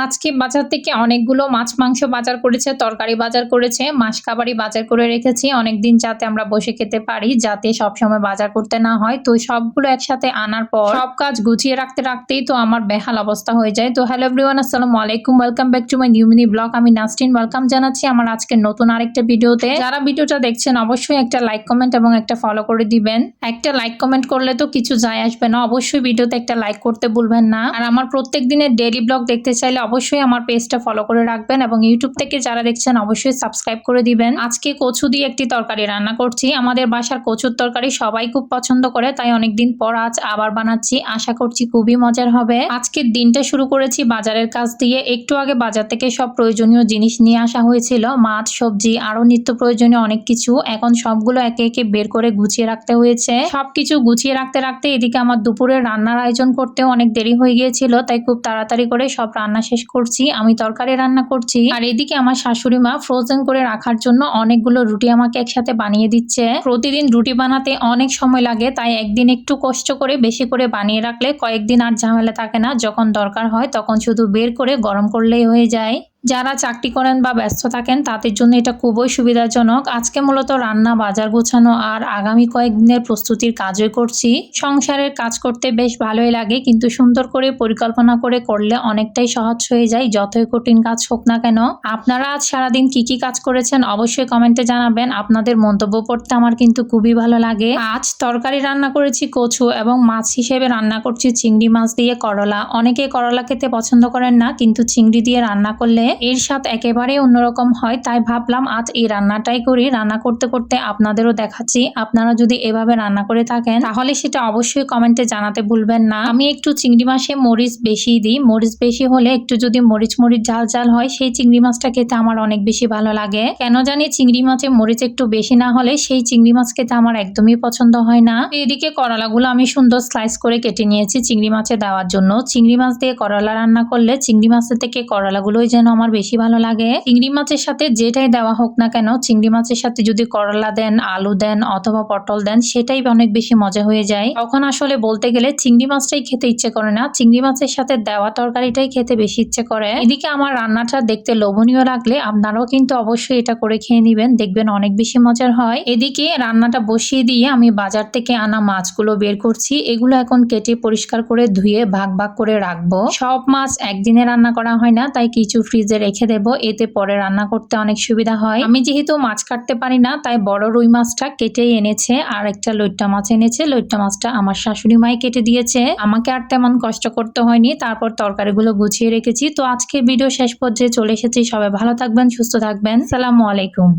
আজকে বাজার থেকে অনেকগুলো মাছ মাংস বাজার করেছে, তরকারি বাজার করেছে, মাসকাবারি বাজার করে রেখেছি অনেকদিন যাতে আমরা বসে খেতে পারি, যাতে সবসময় বাজার করতে না হয়। তো সবগুলো একসাথে আনার পর সব কাজ গুছিয়ে রাখতে রাখতেই তো আমার বেহাল অবস্থা হয়ে যায়। তো হ্যালো এভরিওয়ান, আসসালামু আলাইকুম, welcome back to my new mini blog. আমি নাসরিন ওয়েলকাম জানাচ্ছি আমার আজকের নতুন আরেকটা ভিডিওতে। যারা ভিডিওটা দেখছেন অবশ্যই একটা লাইক কমেন্ট এবং একটা ফলো করে দিবেন। একটা লাইক কমেন্ট করলে তো কিছু যায় আসবে না, অবশ্যই ভিডিওতে একটা লাইক করতে ভুলবেন না। আর আমার প্রত্যেক দিনের ডেইলি ব্লগ দেখতে চাইলে অবশ্যই আমার পেজটা ফলো করে রাখবেন এবং ইউটিউব থেকে যারা দেখছেন অবশ্যই সাবস্ক্রাইব করে দিবেন। আজকে কচু দিয়ে একটি তরকারি রান্না করছি। আমাদের বাসার কচুর তরকারি সবাই খুব পছন্দ করে, তাই অনেকদিন পর আজ আবার বানাচ্ছি। আশা করছি খুবই মজার হবে। আজকের দিনটা শুরু করেছি বাজারের কাজ দিয়ে। একটু আগে বাজার থেকে সব প্রয়োজনীয় জিনিস নিয়ে আসা হয়েছিল, মাছ, সবজি, আরো নিত্য প্রয়োজনীয় অনেক কিছু। এখন সবগুলো একে একে বের করে গুছিয়ে রাখতে হয়েছে। সবকিছু গুছিয়ে রাখতে রাখতে এদিকে আমার দুপুরের রান্নার আয়োজন করতেও অনেক দেরি হয়ে গিয়েছিল, তাই খুব তাড়াতাড়ি করে সব রান্না শেষ করছি। আমি তরকারি রান্না করছি আর এদিকে আমার শাশুড়ি মা ফ্রোজেন করে রাখার জন্য অনেকগুলো রুটি আমাকে একসাথে বানিয়ে দিচ্ছে। প্রতিদিন রুটি বানাতে অনেক সময় লাগে, তাই একদিন একটু কষ্ট করে বেশি করে বানিয়ে রাখলে কয়েকদিন আর ঝামেলা থাকে না। যখন দরকার হয় তখন শুধু বের করে গরম করলেই হয়ে যায়। যারা চাকরি করেন বা ব্যস্ত থাকেন তাদের জন্য এটা খুবই সুবিধাজনক। আজকে মূলত রান্না, বাজার গোছানো আর আগামী কয়েকদিনের প্রস্তুতির কাজই করছি। সংসারের কাজ করতে বেশ ভালোই লাগে, কিন্তু সুন্দর করে পরিকল্পনা করে করলে অনেকটাই সহজ হয়ে যায়, যতই কঠিন কাজ হোক না কেন। আপনারা আজ সারাদিন কি কি কাজ করেছেন অবশ্যই কমেন্টে জানাবেন। আপনাদের মন্তব্য পড়তে আমার কিন্তু খুবই ভালো লাগে। আজ তরকারি রান্না করেছি কচু এবং মাছ হিসেবে রান্না করছি চিংড়ি মাছ দিয়ে করলা। অনেকে করলা খেতে পছন্দ করেন না, কিন্তু চিংড়ি দিয়ে রান্না করলে এর স্বাদ একেবারে অন্যরকম হয়। তাই ভাবলাম আজ এই রান্নাটাই করি। রান্না করতে করতে আপনাদেরও দেখাচ্ছি। আপনারা যদি এভাবে রান্না করে থাকেন তাহলে সেটা অবশ্যই কমেন্টে জানাতে ভুলবেন না। আমি একটু চিংড়ি মাছে মরিচ বেশি দিই। মরিচ বেশি হলে একটু যদি মরিচ ঝাল ঝাল হয় সেই চিংড়ি মাছটা খেতে আমার অনেক বেশি ভালো লাগে। কেন জানি চিংড়ি মাছে মরিচ একটু বেশি না হলে সেই চিংড়ি মাছ খেতে আমার একদমই পছন্দ হয় না। এদিকে করলাগুলো আমি সুন্দর স্লাইস করে কেটে নিয়েছি চিংড়ি মাছে দেওয়ার জন্য। চিংড়ি মাছ দিয়ে করলা রান্না করলে চিংড়ি মাছের থেকে করলাগুলোই যেন আমার বেশি ভালো লাগে। চিংড়ি মাছের সাথে যেটাই দেওয়া হোক না কেন, চিংড়ি মাছের সাথে যদি করলা দেন, আলু দেন অথবা পটল দেন, সেটাই অনেক বেশি মজা হয়ে যায়। তখন আসলে বলতে গেলে চিংড়ি মাছটাই খেতে ইচ্ছে করে না, চিংড়ি মাছের সাথে দেওয়া তরকারিটাই খেতে বেশি ইচ্ছে করে। এদিকে আমার রান্নাটা দেখতে লোভনীয় লাগলে আপনারাও কিন্তু অবশ্যই এটা করে খেয়ে নিবেন, দেখবেন অনেক বেশি মজার হয়। এদিকে রান্নাটা বসিয়ে দিয়ে আমি বাজার থেকে আনা মাছগুলো বের করছি। এগুলো এখন কেটে পরিষ্কার করে ধুয়ে ভাগ ভাগ করে রাখবো। সব মাছ একদিনে রান্না করা হয় না, তাই কিছু ফ্রিজে রেখে দেবো, এতে পরে রান্না করতে অনেক সুবিধা হয়। আমি যেহেতু মাছ কাটতে পারি না, তাই বড় রুই মাছটা কেটেই এনেছে আর একটা লইট্টা মাছ এনেছে। লইট্টা মাছটা আমার শাশুড়ি মাই কেটে দিয়েছে, আমাকে আর তেমন কষ্ট করতে হয়নি। তারপর তরকারিগুলো গুছিয়ে রেখেছি। তো আজকে ভিডিও শেষ পর্যায়ে চলে এসেছি। সবাই ভালো থাকবেন, সুস্থ থাকবেন। আসসালামু আলাইকুম।